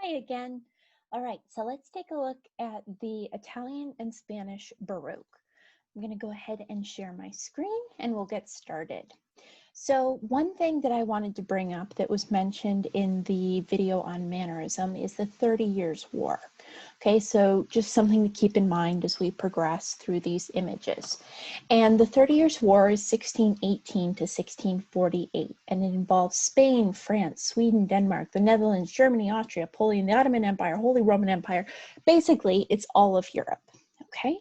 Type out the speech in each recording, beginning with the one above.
Hi again. All right, so let's take a look at the Italian and Spanish Baroque. I'm going to go ahead and share my screen and we'll get started. So one thing that I wanted to bring up that was mentioned in the video on mannerism is the 30 Years' War. Okay, so just something to keep in mind as we progress through these images. And the 30 Years' War is 1618 to 1648, and it involves Spain, France, Sweden, Denmark, the Netherlands, Germany, Austria, Poland, the Ottoman Empire, Holy Roman Empire. Basically, it's all of Europe. Okay,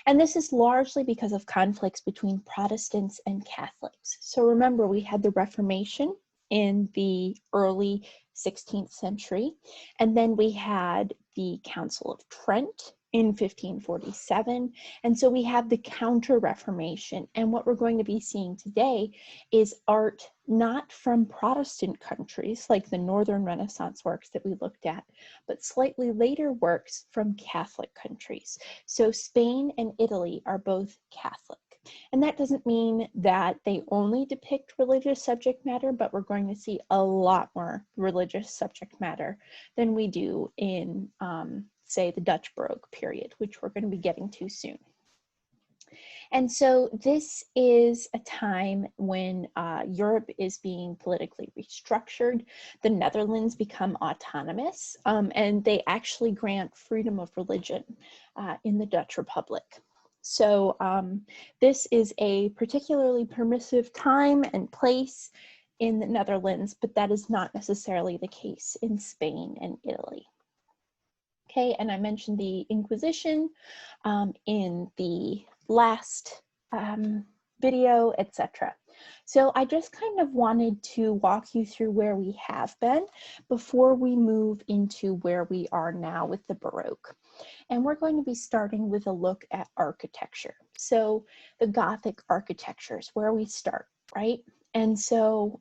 and this is largely because of conflicts between Protestants and Catholics. So remember, we had the Reformation in the early 16th century, and then we had the Council of Trent in 1547, and so we have the Counter-Reformation. And what we're going to be seeing today is art not from Protestant countries like the Northern Renaissance works that we looked at, but slightly later works from Catholic countries. So Spain and Italy are both Catholic. And that doesn't mean that they only depict religious subject matter, but we're going to see a lot more religious subject matter than we do in, say, the Dutch Baroque period, which we're going to be getting to soon. And so this is a time when Europe is being politically restructured. The Netherlands become autonomous, and they actually grant freedom of religion in the Dutch Republic. So this is a particularly permissive time and place in the Netherlands, but that is not necessarily the case in Spain and Italy. Okay, and I mentioned the Inquisition in the last video, etc. So I just kind of wanted to walk you through where we have been before we move into where we are now with the Baroque. And we're going to be starting with a look at architecture. So the Gothic architecture is where we start, right? And so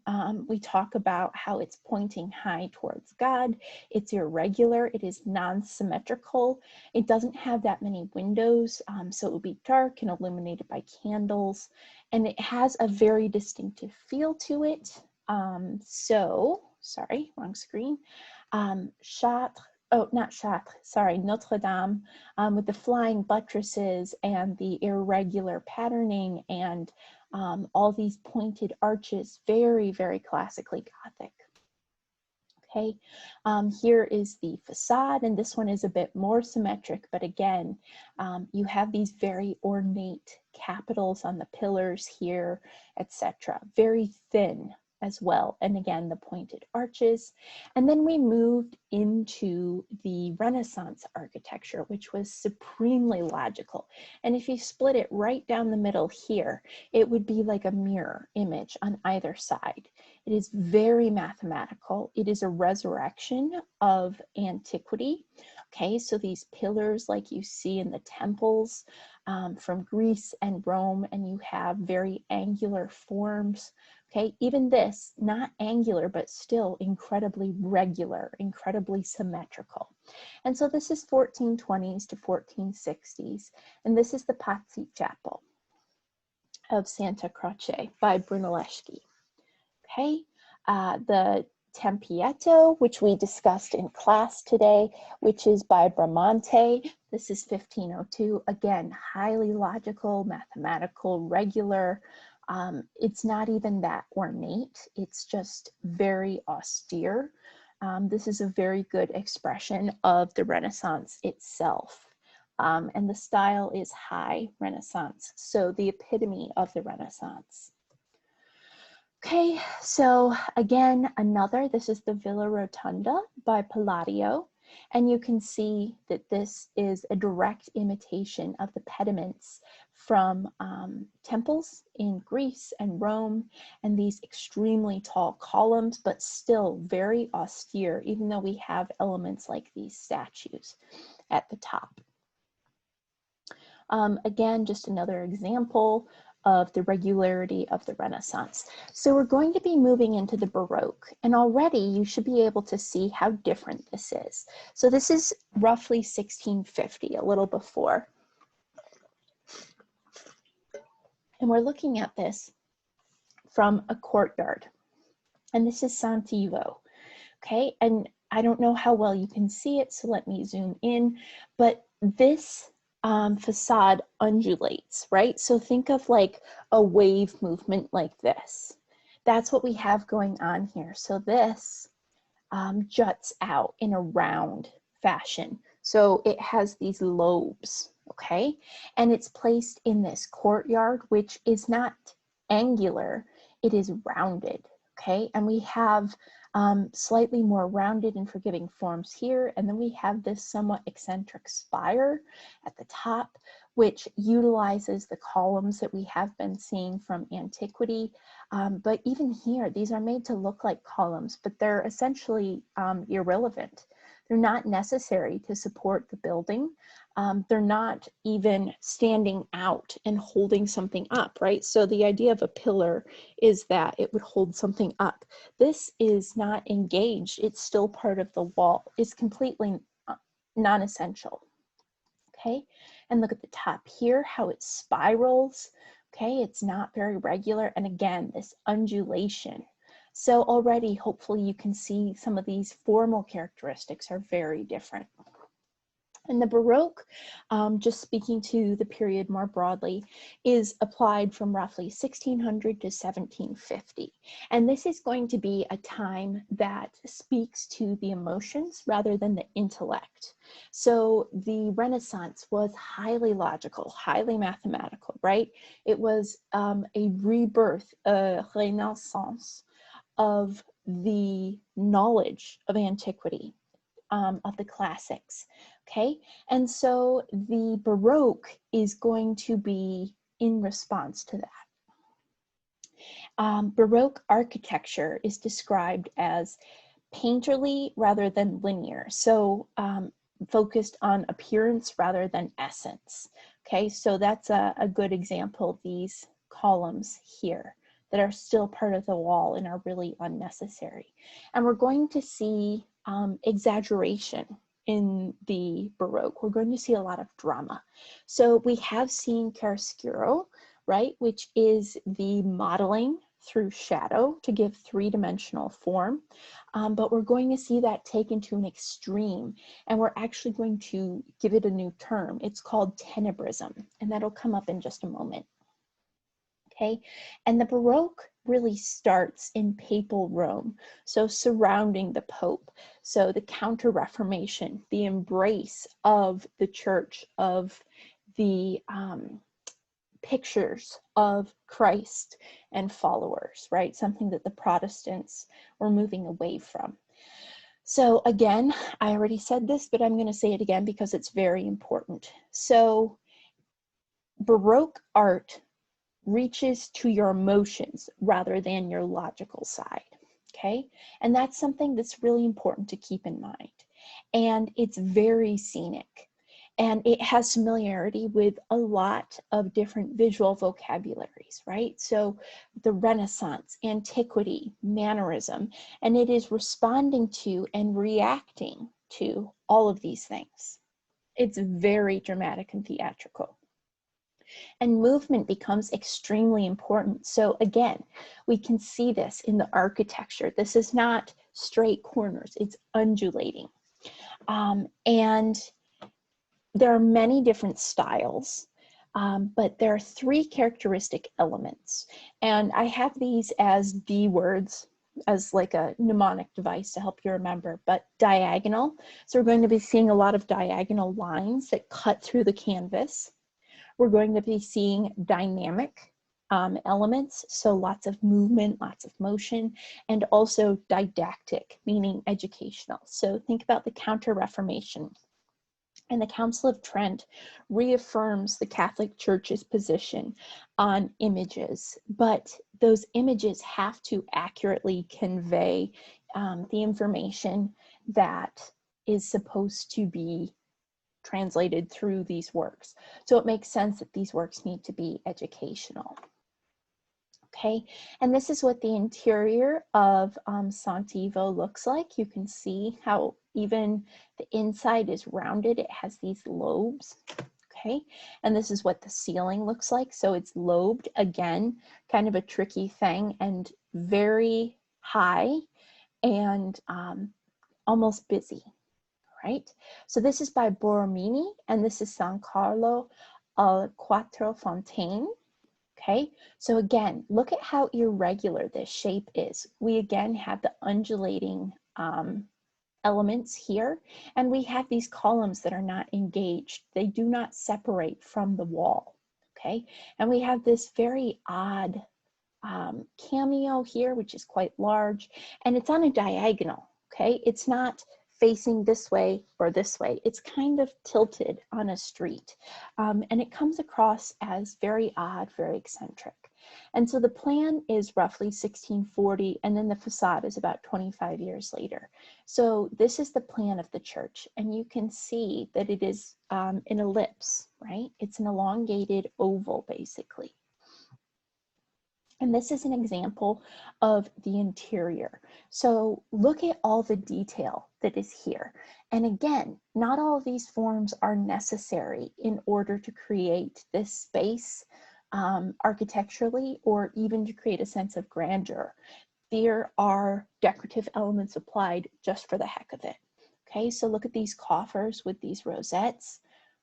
we talk about how it's pointing high towards God. It's irregular, it is non-symmetrical. It doesn't have that many windows, so it will be dark and illuminated by candles. And it has a very distinctive feel to it. Sorry, wrong screen. Notre Dame, with the flying buttresses and the irregular patterning and all these pointed arches, very, very classically Gothic. Okay, here is the facade, and this one is a bit more symmetric, but again, you have these very ornate capitals on the pillars here, etc. Very thin as well, and again, the pointed arches. And then we moved into the Renaissance architecture, which was supremely logical. And if you split it right down the middle here, it would be like a mirror image on either side. It is very mathematical. It is a resurrection of antiquity. Okay, so these pillars like you see in the temples from Greece and Rome, and you have very angular forms. Okay, even this, not angular, but still incredibly regular, incredibly symmetrical. And so this is 1420s to 1460s, and this is the Pazzi Chapel of Santa Croce by Brunelleschi. Okay, the Tempietto, which we discussed in class today, which is by Bramante. This is 1502. Again, highly logical, mathematical, regular. It's not even that ornate. It's just very austere. This is a very good expression of the Renaissance itself. And the style is high Renaissance, so the epitome of the Renaissance. Okay, so again, this is the Villa Rotonda by Palladio, and you can see that this is a direct imitation of the pediments from temples in Greece and Rome, and these extremely tall columns, but still very austere, even though we have elements like these statues at the top. Again, just another example of the regularity of the Renaissance. So we're going to be moving into the Baroque, and already you should be able to see how different this is. So this is roughly 1650, a little before. And we're looking at this from a courtyard, and this is Santivo. Okay, and I don't know how well you can see it, so let me zoom in, but this facade undulates, right? So think of like a wave movement like this. That's what we have going on here. So this juts out in a round fashion. So it has these lobes, okay? And it's placed in this courtyard, which is not angular, it is rounded, okay? And we have slightly more rounded and forgiving forms here. And then we have this somewhat eccentric spire at the top, which utilizes the columns that we have been seeing from antiquity. But even here, these are made to look like columns, but they're essentially irrelevant. They're not necessary to support the building. They're not even standing out and holding something up, right? So the idea of a pillar is that it would hold something up. This is not engaged. It's still part of the wall. It's completely non-essential. Okay, and look at the top here, how it spirals. Okay, it's not very regular. And again, this undulation. So already, hopefully you can see some of these formal characteristics are very different. And the Baroque, just speaking to the period more broadly, is applied from roughly 1600 to 1750. And this is going to be a time that speaks to the emotions rather than the intellect. So the Renaissance was highly logical, highly mathematical, right? It was a rebirth, a renaissance of the knowledge of antiquity. Of the classics, okay? And so the Baroque is going to be in response to that. Baroque architecture is described as painterly rather than linear, so focused on appearance rather than essence, okay? So that's a good example, these columns here that are still part of the wall and are really unnecessary. And we're going to see exaggeration in the Baroque. We're going to see a lot of drama. So we have seen chiaroscuro, right, which is the modeling through shadow to give three-dimensional form. But we're going to see that taken to an extreme, and we're actually going to give it a new term. It's called tenebrism, and that'll come up in just a moment. Okay, and the Baroque really starts in papal Rome, so surrounding the Pope. So the Counter-Reformation, the embrace of the Church, of the pictures of Christ and followers, right? Something that the Protestants were moving away from. So again, I already said this, but I'm going to say it again because it's very important. So Baroque art reaches to your emotions rather than your logical side, okay? And that's something that's really important to keep in mind. And it's very scenic, and it has familiarity with a lot of different visual vocabularies, right? So the Renaissance, antiquity, mannerism, and it is responding to and reacting to all of these things. It's very dramatic and theatrical. And movement becomes extremely important. So again, we can see this in the architecture. This is not straight corners, it's undulating. And there are many different styles, but there are three characteristic elements. And I have these as D words, as like a mnemonic device to help you remember, but diagonal. So we're going to be seeing a lot of diagonal lines that cut through the canvas. We're going to be seeing dynamic elements, so lots of movement, lots of motion, and also didactic, meaning educational. So think about the Counter-Reformation. And the Council of Trent reaffirms the Catholic Church's position on images, but those images have to accurately convey the information that is supposed to be translated through these works. So it makes sense that these works need to be educational. Okay, and this is what the interior of Santivo looks like. You can see how even the inside is rounded. It has these lobes. Okay, and this is what the ceiling looks like. So it's lobed, again, kind of a tricky thing, and very high and almost busy, right? So this is by Borromini, and this is San Carlo al Quattro Fontane. Okay, so again, look at how irregular this shape is. We again have the undulating elements here, and we have these columns that are not engaged. They do not separate from the wall, okay? And we have this very odd cameo here, which is quite large, and it's on a diagonal, okay? It's not facing this way or this way. It's kind of tilted on a street, and it comes across as very odd, very eccentric. And so the plan is roughly 1640, and then the facade is about 25 years later. So this is the plan of the church, and you can see that it is an ellipse, right? It's an elongated oval, basically. And this is an example of the interior. So look at all the detail that is here. And again, not all of these forms are necessary in order to create this space architecturally, or even to create a sense of grandeur. There are decorative elements applied just for the heck of it. Okay, so look at these coffers with these rosettes,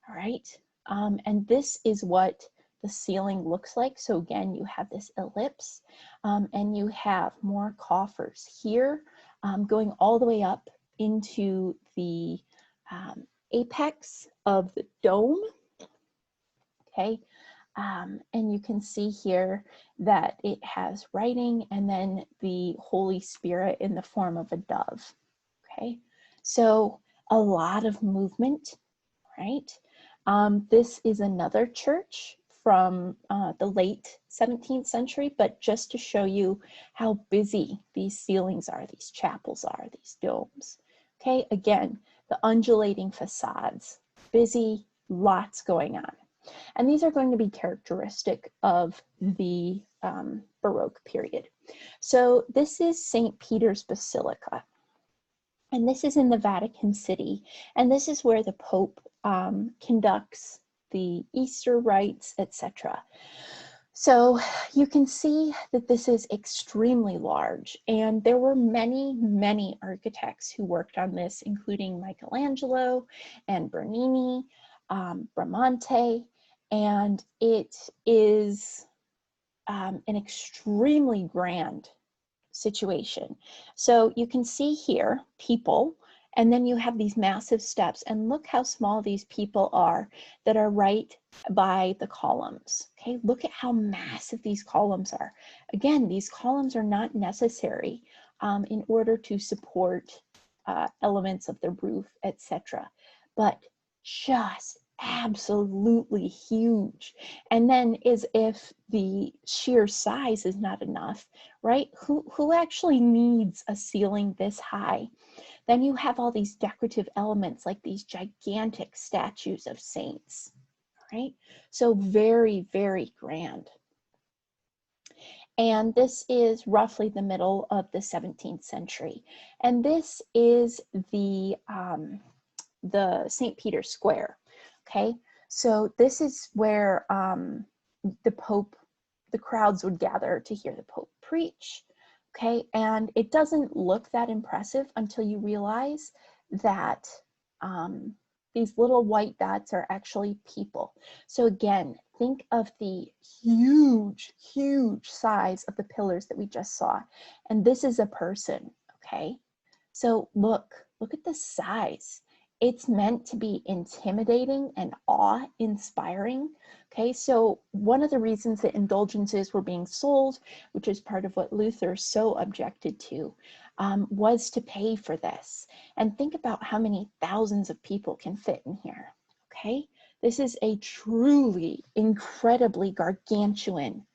all right? And this is what the ceiling looks like. So again, you have this ellipse, and you have more coffers here, going all the way up into the apex of the dome, okay? And you can see here that it has writing and then the Holy Spirit in the form of a dove, okay? So a lot of movement, right? This is another church from the late 17th century, but just to show you how busy these ceilings are, these chapels are, these domes. Okay, again, the undulating facades, busy, lots going on. And these are going to be characteristic of the Baroque period. So this is St. Peter's Basilica, and this is in the Vatican City, and this is where the Pope conducts the Easter rites, etc. So you can see that this is extremely large, and there were many, many architects who worked on this, including Michelangelo and Bernini, Bramante, and it is an extremely grand situation. So you can see here people, and then you have these massive steps, and look how small these people are that are right by the columns. Okay, look at how massive these columns are. Again, these columns are not necessary in order to support elements of the roof, etc. But just absolutely huge. And then, as if the sheer size is not enough, right? Who actually needs a ceiling this high? Then you have all these decorative elements like these gigantic statues of saints, right? So very, very grand. And this is roughly the middle of the 17th century. And this is the St. Peter's Square, okay? So this is where the Pope, the crowds would gather to hear the Pope preach. Okay, and it doesn't look that impressive until you realize that these little white dots are actually people. So again, think of the huge, huge size of the pillars that we just saw. And this is a person, okay? So look at the size. It's meant to be intimidating and awe-inspiring. Okay, so one of the reasons that indulgences were being sold, which is part of what Luther so objected to, was to pay for this. And think about how many thousands of people can fit in here. Okay, this is a truly incredibly gargantuan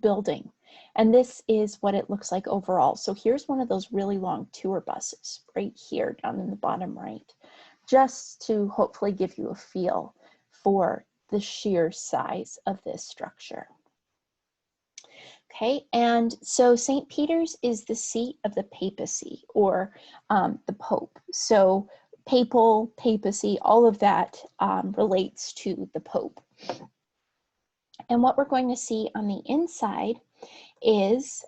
building. And this is what it looks like overall. So here's one of those really long tour buses right here down in the bottom right, just to hopefully give you a feel for the sheer size of this structure. Okay, and so St. Peter's is the seat of the papacy, or the Pope. So papal, papacy, all of that relates to the Pope. And what we're going to see on the inside is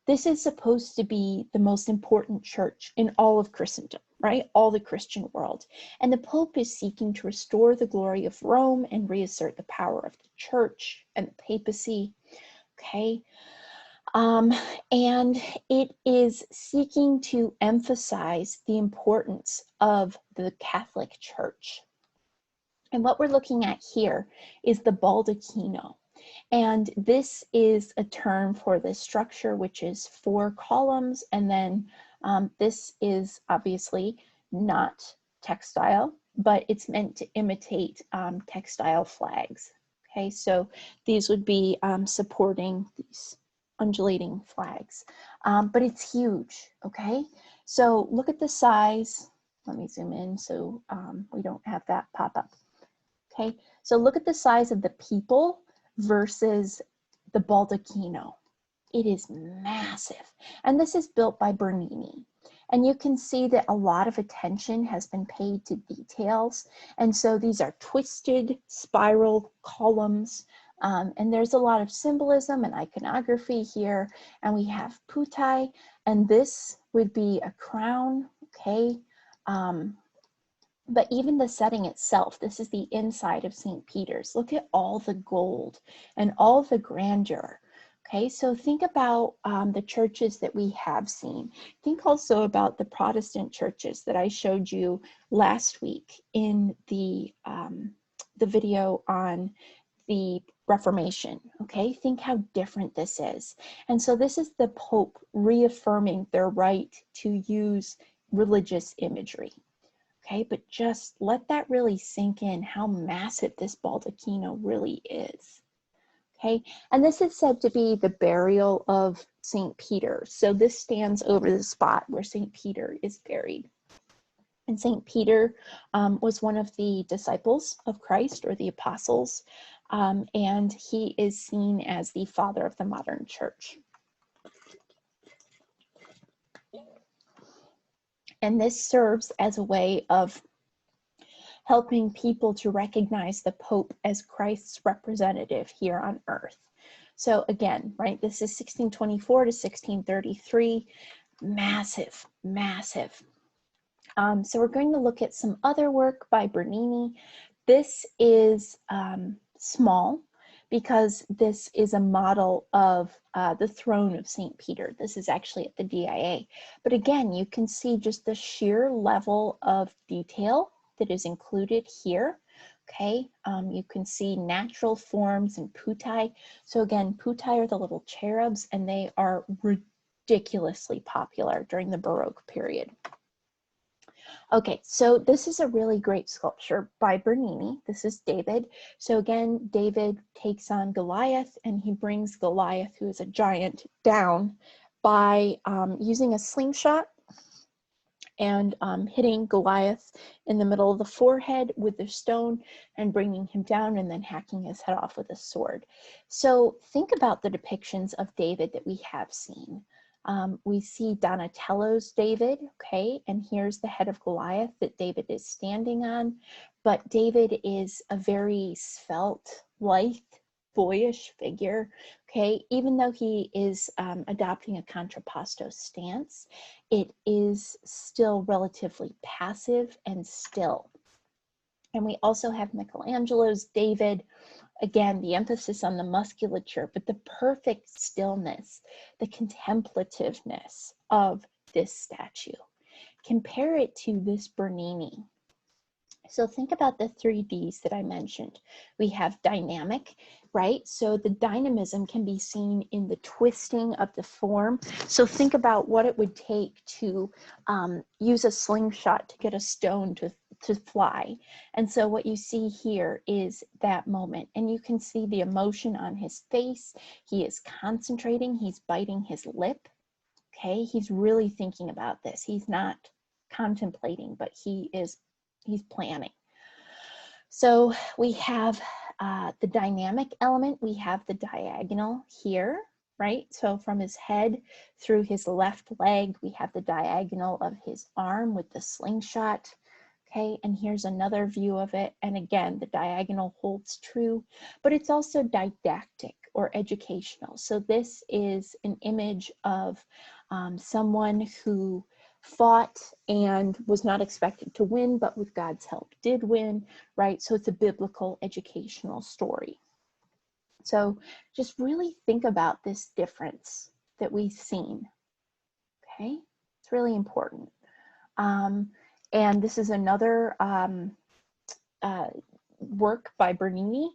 This is supposed to be the most important church in all of Christendom, right? All the Christian world. And the Pope is seeking to restore the glory of Rome and reassert the power of the church and the papacy, okay? And it is seeking to emphasize the importance of the Catholic Church. And what we're looking at here is the baldacchino. And this is a term for this structure, which is 4 columns. And then this is obviously not textile, but it's meant to imitate textile flags. Okay, so these would be supporting these undulating flags, but it's huge. Okay, so look at the size. Let me zoom in so we don't have that pop up. Okay, so look at the size of the people versus the baldacchino. It is massive. And this is built by Bernini. And you can see that a lot of attention has been paid to details. And so these are twisted spiral columns. And there's a lot of symbolism and iconography here. And we have putai, and this would be a crown, okay? But even the setting itself, this is the inside of St. Peter's. Look at all the gold and all the grandeur. Okay, so think about the churches that we have seen. Think also about the Protestant churches that I showed you last week in the video on the Reformation. Okay, think how different this is. And so this is the Pope reaffirming their right to use religious imagery. Okay, but just let that really sink in how massive this baldacchino really is. Okay, and this is said to be the burial of St. Peter. So this stands over the spot where St. Peter is buried. And St. Peter was one of the disciples of Christ, or the apostles, and he is seen as the father of the modern church. And this serves as a way of helping people to recognize the Pope as Christ's representative here on earth. So again, right, this is 1624 to 1633, massive, massive. So we're going to look at some other work by Bernini. This is small because this is a model of the throne of St. Peter. This is actually at the DIA. But again, you can see just the sheer level of detail that is included here. Okay, you can see natural forms and putai. So again, putai are the little cherubs, and they are ridiculously popular during the Baroque period. Okay, so this is a really great sculpture by Bernini. This is David. So again, David takes on Goliath, and he brings Goliath, who is a giant, down by using a slingshot and hitting Goliath in the middle of the forehead with the stone and bringing him down, and then hacking his head off with a sword. So think about the depictions of David that we have seen. We see Donatello's David, okay, and here's the head of Goliath that David is standing on. But David is a very svelte, lithe, boyish figure, okay? Even though he is adopting a contrapposto stance, it is still relatively passive and still. And we also have Michelangelo's David. Again, the emphasis on the musculature, but the perfect stillness, the contemplativeness of this statue. Compare it to this Bernini. So think about the 3Ds that I mentioned. We have dynamic, right? So the dynamism can be seen in the twisting of the form. So think about what it would take to use a slingshot to get a stone to fly. And so what you see here is that moment, and you can see the emotion on his face. He is concentrating, he's biting his lip, okay? He's really thinking about this. He's not contemplating, but he's planning. So we have the dynamic element. We have the diagonal here, right? So from his head through his left leg, we have the diagonal of his arm with the slingshot. Okay, and here's another view of it. And again, the diagonal holds true, but it's also didactic. or educational. So this is an image of someone who fought and was not expected to win, but with God's help did win, right? So it's a biblical educational story. So just really think about this difference that we've seen, okay? It's really important. And this is another work by Bernini.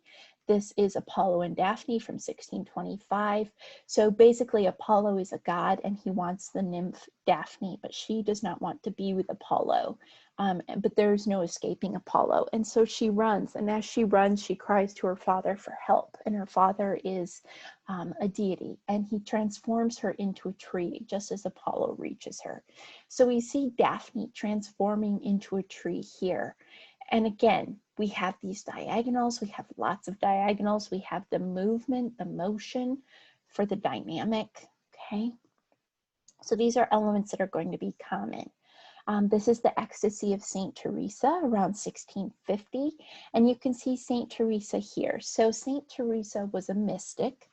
This is Apollo and Daphne from 1625. So basically Apollo is a god and he wants the nymph Daphne, but she does not want to be with Apollo. But there's no escaping Apollo. And so she runs, and as she runs, she cries to her father for help. And her father is a deity, and he transforms her into a tree just as Apollo reaches her. So we see Daphne transforming into a tree here. And again, we have these diagonals, we have lots of diagonals, we have the movement, the motion for the dynamic, okay? So these are elements that are going to be common. This is the ecstasy of Saint Teresa around 1650, and you can see Saint Teresa here. So Saint Teresa was a mystic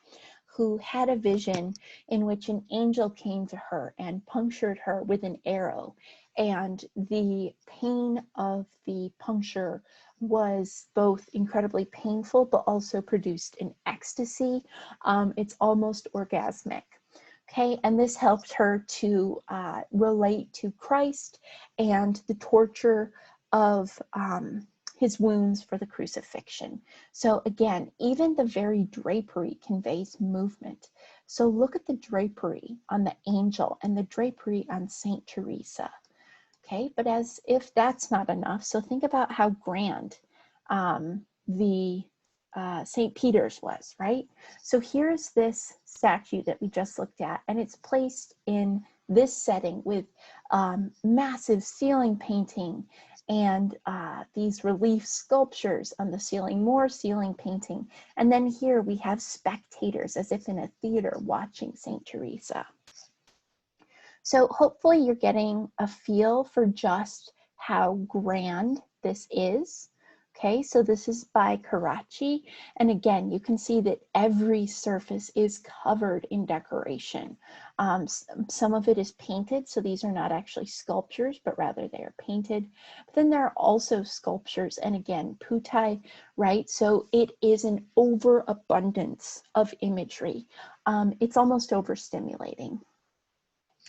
who had a vision in which an angel came to her and punctured her with an arrow. And the pain of the puncture was both incredibly painful, but also produced an ecstasy. It's almost orgasmic. Okay, and this helped her to relate to Christ and the torture of his wounds for the crucifixion. So again, even the very drapery conveys movement. So look at the drapery on the angel and the drapery on Saint Teresa. Okay, but as if that's not enough, so think about how grand the St. Peter's was, right? So here's this statue that we just looked at, and it's placed in this setting with massive ceiling painting and these relief sculptures on the ceiling, more ceiling painting. And then here we have spectators as if in a theater watching St. Teresa. So hopefully you're getting a feel for just how grand this is. Okay, so this is by Carracci. And again, you can see that every surface is covered in decoration. Some of it is painted, so these are not actually sculptures, but rather they are painted. But then there are also sculptures, and again, putai, right? So it is an overabundance of imagery. It's almost overstimulating.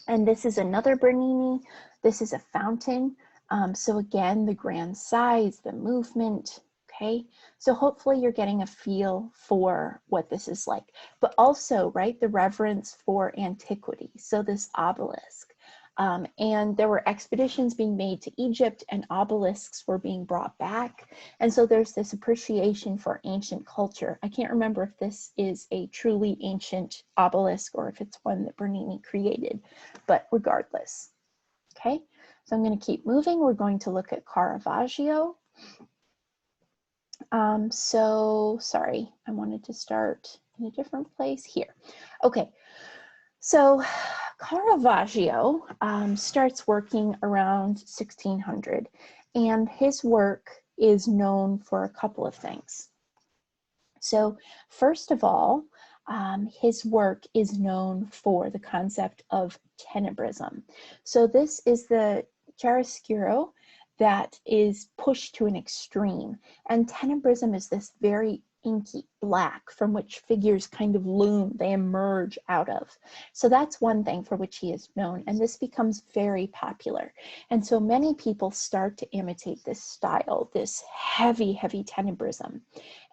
And this is another Bernini. This is a fountain. So again, the grand size, the movement, okay? So hopefully you're getting a feel for what this is like, but also, right, the reverence for antiquity. So this obelisk. And there were expeditions being made to Egypt and obelisks were being brought back. And so there's this appreciation for ancient culture. I can't remember if this is a truly ancient obelisk or if it's one that Bernini created, but regardless, okay? So I'm going to keep moving. We're going to look at Caravaggio. So sorry, I wanted to start in a different place here. Okay, so Caravaggio starts working around 1600, and his work is known for a couple of things. So first of all, his work is known for the concept of tenebrism. So this is the chiaroscuro that is pushed to an extreme. And tenebrism is this very inky black from which figures kind of loom, they emerge out of. So that's one thing for which he is known, and this becomes very popular. And so many people start to imitate this style, this heavy, heavy tenebrism.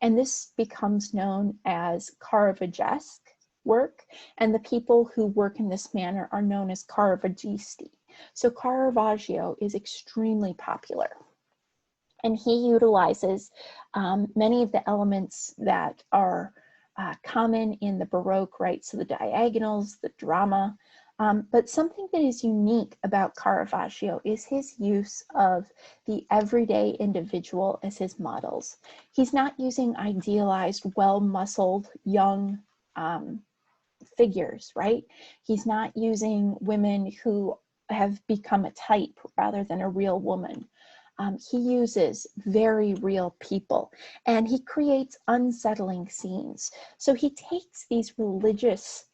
And this becomes known as Caravaggesque work, and the people who work in this manner are known as Caravaggisti. So Caravaggio is extremely popular. And he utilizes many of the elements that are common in the Baroque, right? So the diagonals, the drama. But something that is unique about Caravaggio is his use of the everyday individual as his models. He's not using idealized, well-muscled, young figures, right? He's not using women who have become a type rather than a real woman. He uses very real people, and he creates unsettling scenes. So he takes these religious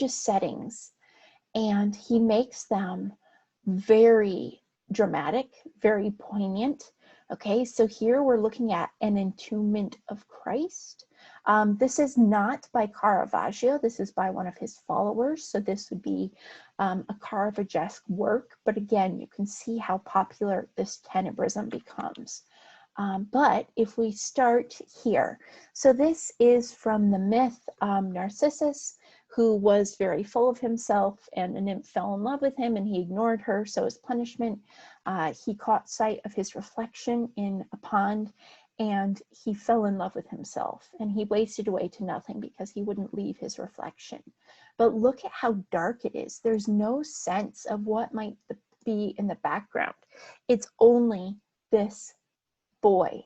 settings and he makes them very dramatic, very poignant. Okay, so here we're looking at an entombment of Christ. This is not by Caravaggio, this is by one of his followers, so this would be a Caravagesque work, but again, you can see how popular this tenebrism becomes. But if we start here, so this is from the myth Narcissus, who was very full of himself, and a nymph fell in love with him and he ignored her. So as punishment, he caught sight of his reflection in a pond and he fell in love with himself, and he wasted away to nothing because he wouldn't leave his reflection. But look at how dark it is. There's no sense of what might be in the background. It's only this boy,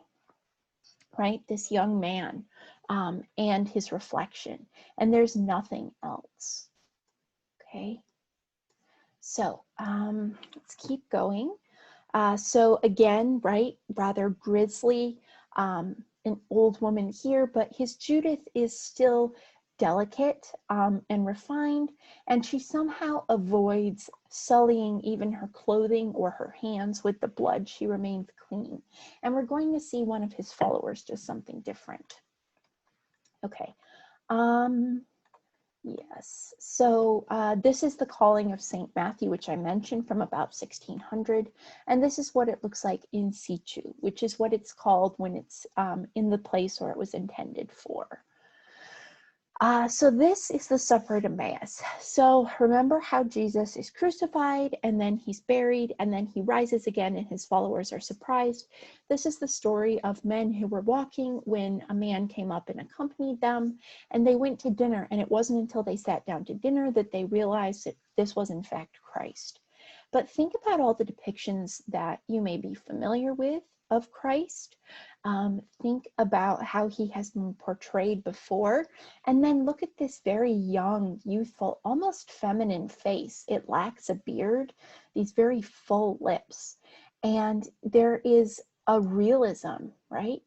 right? This young man and his reflection, and there's nothing else. Okay, so let's keep going. So again, right, rather grisly, an old woman here, but his Judith is still delicate and refined, and she somehow avoids sullying even her clothing or her hands with the blood. She remains clean. And we're going to see one of his followers do something different. Okay. Yes, so this is the calling of St. Matthew, which I mentioned, from about 1600, and this is what it looks like in situ, which is what it's called when it's in the place where it was intended for. So this is the Supper at Emmaus. So remember how Jesus is crucified and then he's buried and then he rises again and his followers are surprised. This is the story of men who were walking when a man came up and accompanied them, and they went to dinner, and it wasn't until they sat down to dinner that they realized that this was in fact Christ. But think about all the depictions that you may be familiar with of Christ. Think about how he has been portrayed before, and then look at this very young, youthful, almost feminine face. It lacks a beard, these very full lips, and there is a realism, right?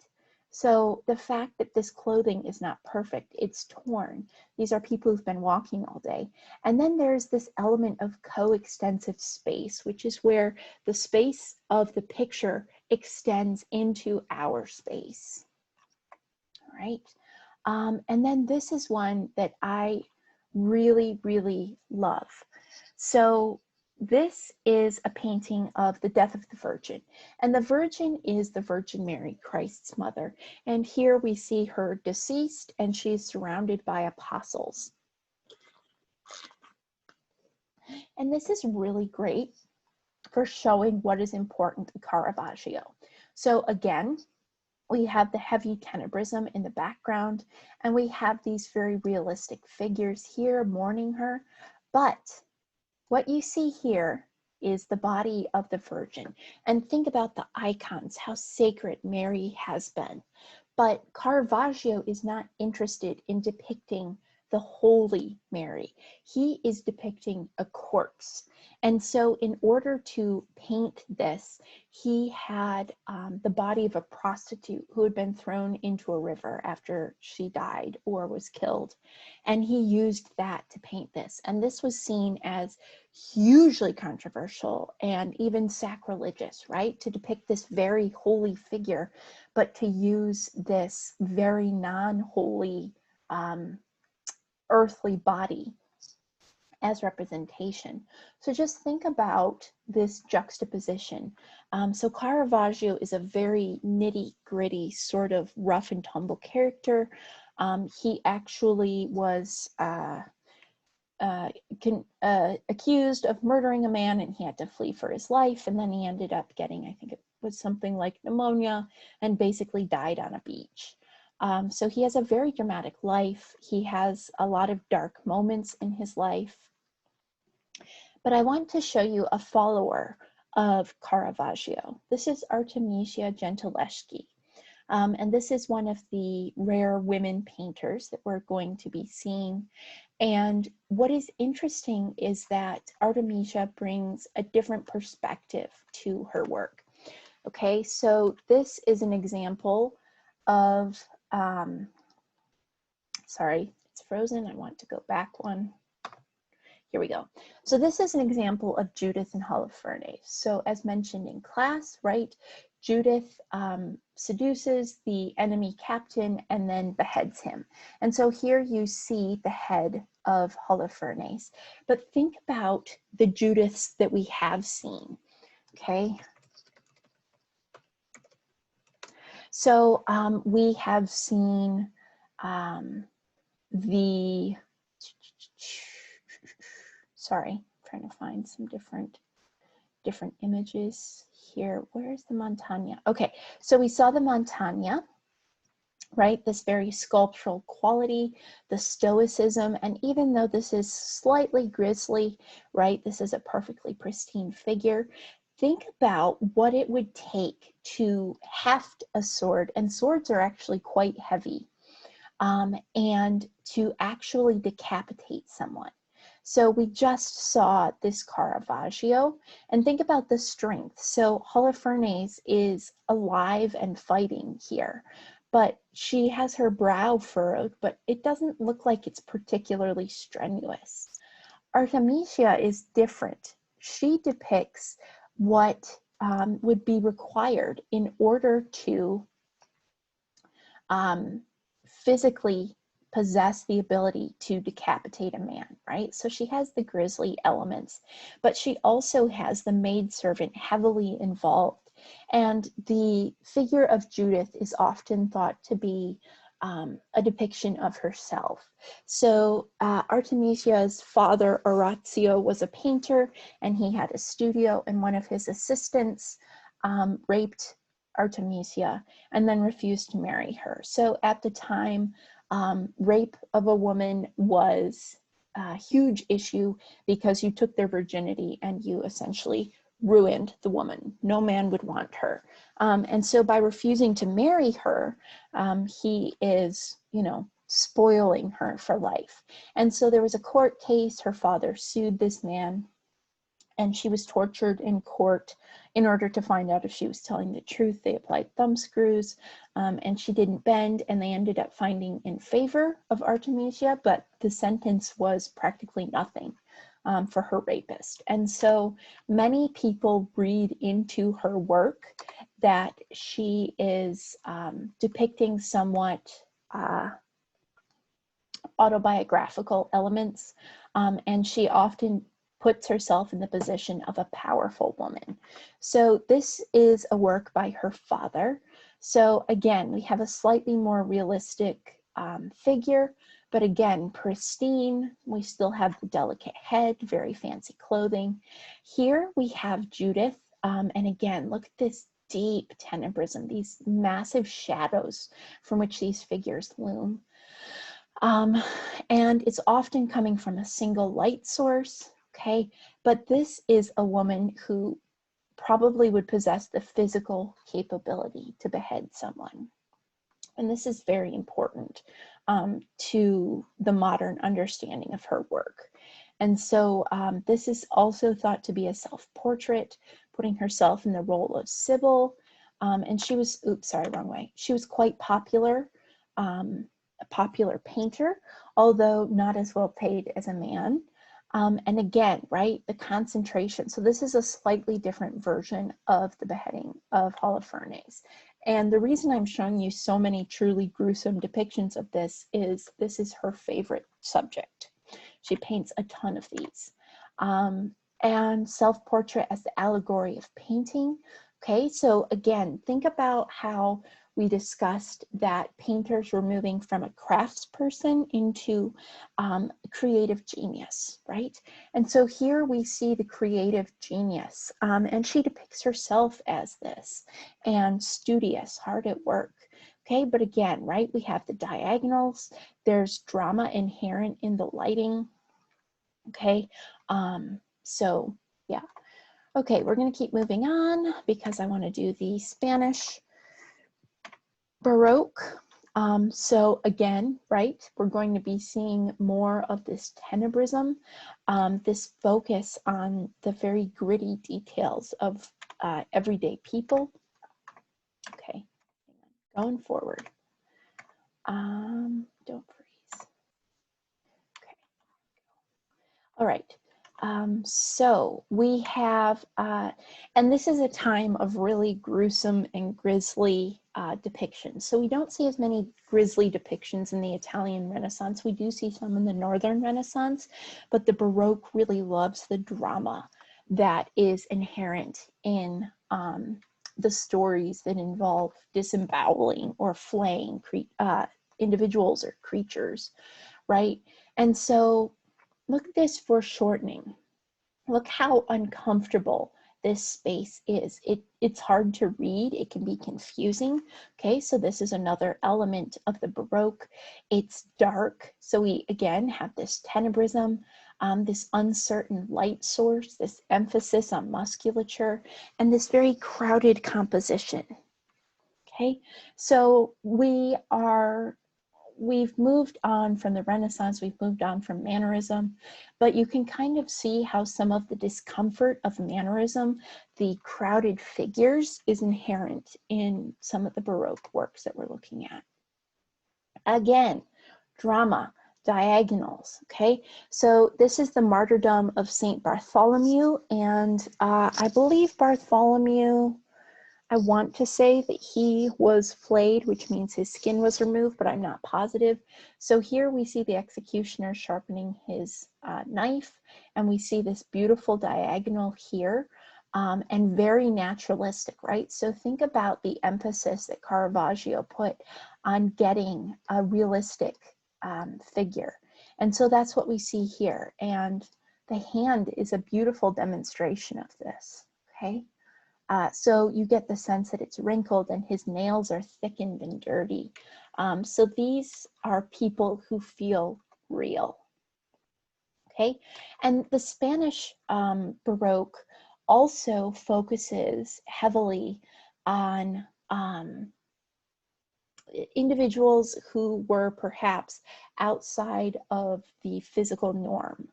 So the fact that this clothing is not perfect, it's torn. These are people who've been walking all day. And then there's this element of coextensive space, which is where the space of the picture extends into our space. All right. And then this is one that I really, really love. So this is a painting of the death of the Virgin, and the Virgin is the Virgin Mary, Christ's mother. And here we see her deceased, and she's surrounded by apostles. And this is really great for showing what is important to Caravaggio. So again, we have the heavy tenebrism in the background, and we have these very realistic figures here mourning her. But what you see here is the body of the Virgin. And think about the icons, how sacred Mary has been. But Caravaggio is not interested in depicting the Holy Mary. He is depicting a corpse. And so in order to paint this, he had the body of a prostitute who had been thrown into a river after she died or was killed. And he used that to paint this. And this was seen as hugely controversial and even sacrilegious, right? To depict this very holy figure, but to use this very non-holy earthly body as representation. So just think about this juxtaposition. So Caravaggio is a very nitty-gritty, sort of rough and tumble character. He actually was accused of murdering a man, and he had to flee for his life, and then he ended up getting, I think it was something like pneumonia, and basically died on a beach. So he has a very dramatic life. He has a lot of dark moments in his life. But I want to show you a follower of Caravaggio. This is Artemisia Gentileschi. And this is one of the rare women painters that we're going to be seeing. And what is interesting is that Artemisia brings a different perspective to her work. Okay, so this is an example of, sorry, it's frozen. I want to go back one. Here we go. So this is an example of Judith and Holofernes. So as mentioned in class, right, Judith seduces the enemy captain and then beheads him. And so here you see the head of Holofernes. But think about the Judiths that we have seen, okay? So we have seen sorry, I'm trying to find some different images here. Where's the Montagna? Okay, so we saw the Montagna, right? This very sculptural quality, the stoicism, and even though this is slightly grisly, right? This is a perfectly pristine figure. Think about what it would take to heft a sword, and swords are actually quite heavy, and to actually decapitate someone. So we just saw this Caravaggio, and think about the strength. So Holofernes is alive and fighting here, but she has her brow furrowed, but it doesn't look like it's particularly strenuous. Artemisia is different. She depicts what would be required in order to physically possess the ability to decapitate a man, right? So she has the grisly elements, but she also has the maidservant heavily involved. And the figure of Judith is often thought to be a depiction of herself. So Artemisia's father, Orazio, was a painter, and he had a studio, and one of his assistants raped Artemisia and then refused to marry her. So at the time, rape of a woman was a huge issue because you took their virginity and you essentially ruined the woman. No man would want her. And so by refusing to marry her, he is, you know, spoiling her for life. And so there was a court case. Her father sued this man, and she was tortured in court in order to find out if she was telling the truth. They applied thumb screws, and she didn't bend, and they ended up finding in favor of Artemisia, but the sentence was practically nothing for her rapist. And so many people read into her work that she is depicting somewhat autobiographical elements, and she often puts herself in the position of a powerful woman. So this is a work by her father. So again, we have a slightly more realistic figure, but again, pristine. We still have the delicate head, very fancy clothing. Here we have Judith, and again, look at this deep tenebrism, these massive shadows from which these figures loom. And it's often coming from a single light source, okay? But this is a woman who probably would possess the physical capability to behead someone. And this is very important to the modern understanding of her work. And so this is also thought to be a self-portrait, putting herself in the role of Sybil. And she was, oops, sorry, wrong way. She was quite popular, a popular painter, although not as well paid as a man. And again, right, the concentration. So this is a slightly different version of the beheading of Holofernes. And the reason I'm showing you so many truly gruesome depictions of this is her favorite subject. She paints a ton of these. And self-portrait as the allegory of painting. Okay, so again, think about how we discussed that painters were moving from a craftsperson into creative genius, right? And so here we see the creative genius, and she depicts herself as this, and studious, hard at work. Okay, but again, right, we have the diagonals, there's drama inherent in the lighting. Okay, so yeah. Okay, we're gonna keep moving on because I want to do the Spanish. Baroque. So again, right, we're going to be seeing more of this tenebrism, this focus on the very gritty details of everyday people. Okay, going forward. Don't freeze. Okay. All right. So we have, and this is a time of really gruesome and grisly depictions. So we don't see as many grisly depictions in the Italian Renaissance. We do see some in the Northern Renaissance, but the Baroque really loves the drama that is inherent in the stories that involve disemboweling or flaying individuals or creatures, right? And so look at this foreshortening. Look how uncomfortable this space is. It's hard to read. It can be confusing. Okay, so this is another element of the Baroque. It's dark. So we, again, have this tenebrism, this uncertain light source, this emphasis on musculature, and this very crowded composition. Okay, so we've moved on from the Renaissance, we've moved on from mannerism, but you can kind of see how some of the discomfort of mannerism, the crowded figures, is inherent in some of the Baroque works that we're looking at. Again, drama, diagonals, okay? So this is the martyrdom of Saint Bartholomew, and I believe Bartholomew, I want to say that he was flayed, which means his skin was removed, but I'm not positive. So here we see the executioner sharpening his knife, and we see this beautiful diagonal here, and very naturalistic, right? So think about the emphasis that Caravaggio put on getting a realistic figure. And so that's what we see here. And the hand is a beautiful demonstration of this, okay? So you get the sense that it's wrinkled and his nails are thickened and dirty. So these are people who feel real. Okay, and the Spanish Baroque also focuses heavily on individuals who were perhaps outside of the physical norm.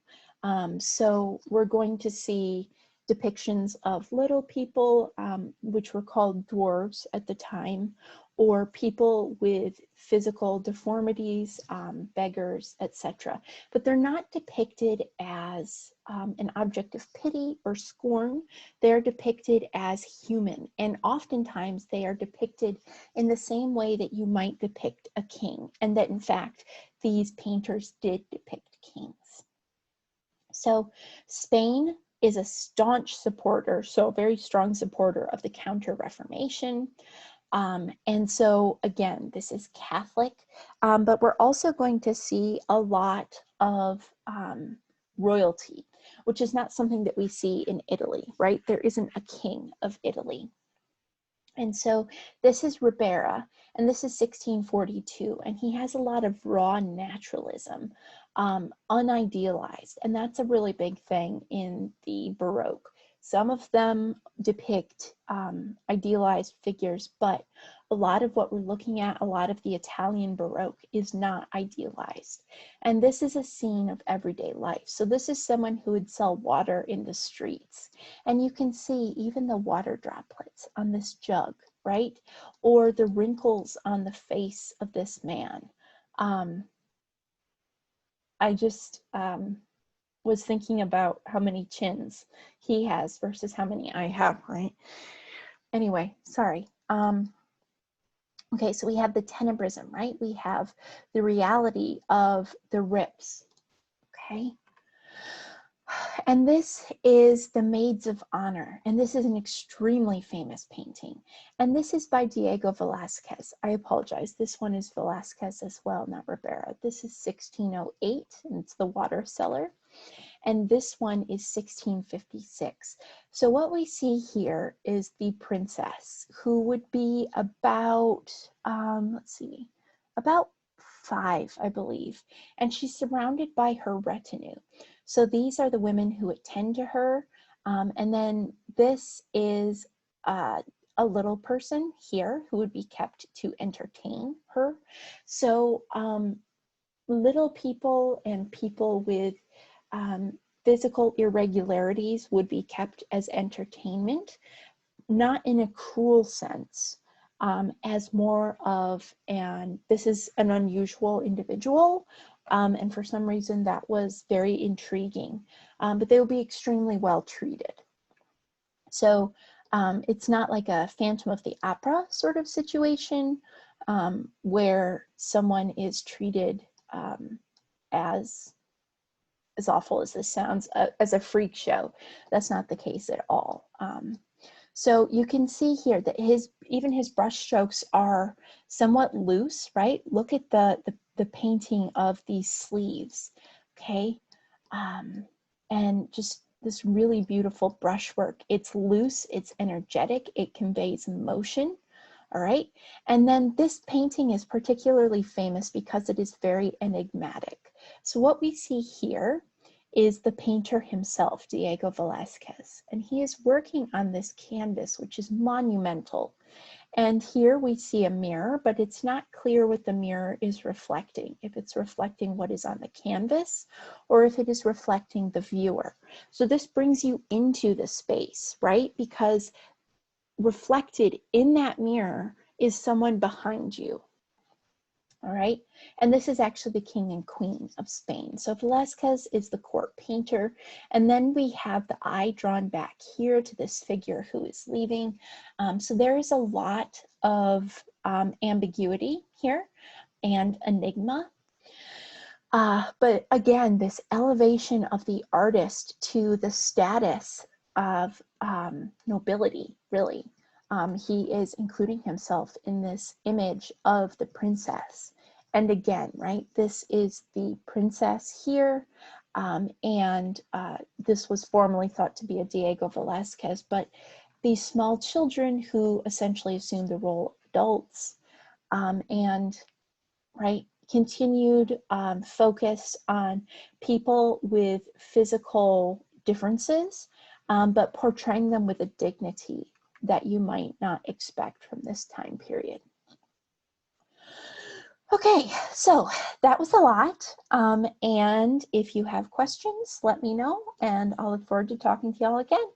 So we're going to see depictions of little people, which were called dwarves at the time, or people with physical deformities, beggars, etc. But they're not depicted as an object of pity or scorn. They're depicted as human, and oftentimes they are depicted in the same way that you might depict a king, and that in fact these painters did depict kings. So Spain is a staunch supporter, so a very strong supporter of the Counter-Reformation. And so again, this is Catholic, but we're also going to see a lot of royalty, which is not something that we see in Italy, right? There isn't a king of Italy. And so this is Ribera, and this is 1642, and he has a lot of raw naturalism, unidealized, and that's a really big thing in the Baroque. Some of them depict idealized figures, but a lot of what we're looking at, a lot of the Italian Baroque is not idealized. And this is a scene of everyday life. So this is someone who would sell water in the streets. And you can see even the water droplets on this jug, right? Or the wrinkles on the face of this man. I just was thinking about how many chins he has versus how many I have, right? Anyway, sorry. Okay, so we have the tenebrism, right? We have the reality of the rips, okay? And this is the Maids of Honor, and this is an extremely famous painting. And this is by Diego Velázquez. I apologize, this one is Velázquez as well, not Ribera. This is 1608, and it's the Water Cellar. And this one is 1656. So what we see here is the princess, who would be about, let's see, about 5, I believe. And she's surrounded by her retinue. So these are the women who attend to her. And then this is a little person here who would be kept to entertain her. So little people and people with physical irregularities would be kept as entertainment, not in a cruel sense, as more of this is an unusual individual, and for some reason that was very intriguing, but they will be extremely well treated. So it's not like a Phantom of the Opera sort of situation where someone is treated as awful as this sounds, as a freak show. That's not the case at all. So you can see here that even his brush strokes are somewhat loose, right? Look at the painting of these sleeves, okay? And just this really beautiful brushwork. It's loose, it's energetic, it conveys motion, all right? And then this painting is particularly famous because it is very enigmatic. So what we see here is the painter himself, Diego Velázquez, and he is working on this canvas, which is monumental. And here we see a mirror, but it's not clear what the mirror is reflecting, if it's reflecting what is on the canvas or if it is reflecting the viewer. So this brings you into the space, right? Because reflected in that mirror is someone behind you. All right, and this is actually the king and queen of Spain. So Velázquez is the court painter, and then we have the eye drawn back here to this figure who is leaving. So there is a lot of ambiguity here and enigma. But again, this elevation of the artist to the status of nobility, really. He is including himself in this image of the princess. And again, right, this is the princess here. And this was formerly thought to be a Diego Velázquez, but these small children who essentially assume the role of adults and, right, continued focus on people with physical differences, but portraying them with a dignity that you might not expect from this time period. Okay, so that was a lot. And if you have questions, let me know, and I'll look forward to talking to y'all again.